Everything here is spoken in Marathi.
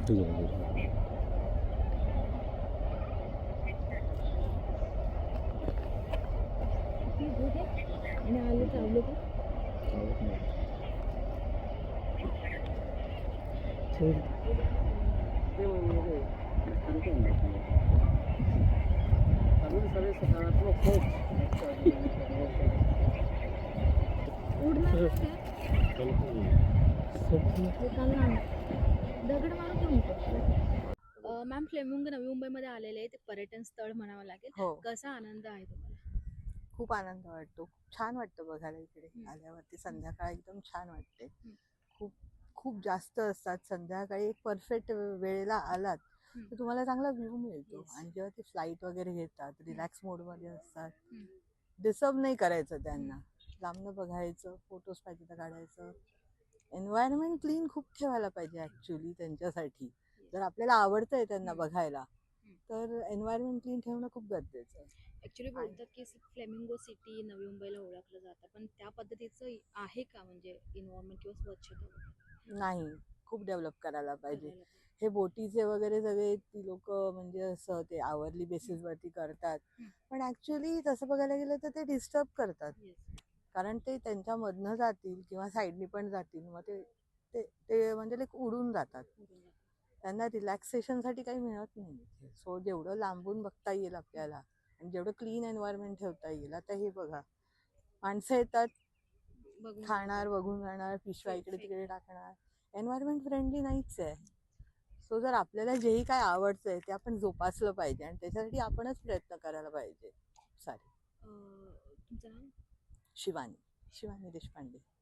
ठीक आहे. आणि आलं चावलं का? सगळे सकारात्मक सोच उडणार नाही ते काल ना दगड मारून घेऊन पडतो. मॅम फ्लेमिंगो नवी मुंबईमध्ये आलेले आहे, ते पर्यटन स्थळ म्हणावं लागेल. हो, कसा आनंद आहे तुम्हाला? खूप आनंद वाटतो. छान वाटतं बघायला इकडे आल्यावरती. संध्याकाळी एकदम छान वाटते. खूप खूप जास्त असतात संध्याकाळी. एक परफेक्ट वेळेला आलात तर तुम्हाला चांगला व्ह्यू मिळतो. आणि जेव्हा ते फ्लाईट वगैरे घेतात, रिलॅक्स मोडमध्ये असतात, डिस्टर्ब नाही करायचं त्यांना, लांबनं बघायचं, फोटोज पाहिजे तर काढायचं. एन्व्हायरमेंट क्लीन खूप ठेवायला पाहिजे ॲक्च्युली त्यांच्यासाठी. जर आपल्याला आवडतंय त्यांना बघायला तर एन्व्हायरमेंट क्लीन ठेवणं खूप गरजेचं आहे. ऍक्च्युली बोलतात की फ्लेमिंगो सिटी नवी मुंबईला ओळखलं जातं, पण त्या पद्धतीचं आहे का म्हणजे इन्व्हायरमेंट किंवा स्वच्छता? नाही, खूप डेव्हलप करायला पाहिजे. करायला पाहिजे. हे बोटीचे वगैरे सगळे ती लोक म्हणजे असं ते आवरली बेसिसवरती करतात, पण ऍक्च्युली तसं बघायला गेलं तर ते डिस्टर्ब करतात. कारण ते त्यांच्यामधनं जातील किंवा साईडनी पण जातील, मग ते ते ते म्हणजे लाईक उडून जातात. त्यांना रिलॅक्सेशनसाठी काही मिळत नाही. सो जेवढं लांबून बघता येईल आपल्याला आणि जेवढं क्लीन एन्व्हायरमेंट ठेवता येईल. आता हे बघा, माणसं येतात, खाणार, बघून जाणार, पिशव्या इकडे तिकडे टाकणार. एन्व्हायरमेंट फ्रेंडली नाहीच आहे. सो जर आपल्याला जेही काय आवडतंय ते आपण जोपासलं पाहिजे आणि त्याच्यासाठी आपणच प्रयत्न करायला पाहिजे खूप सारे. तुमचं नाव? शिवानी देशपांडे.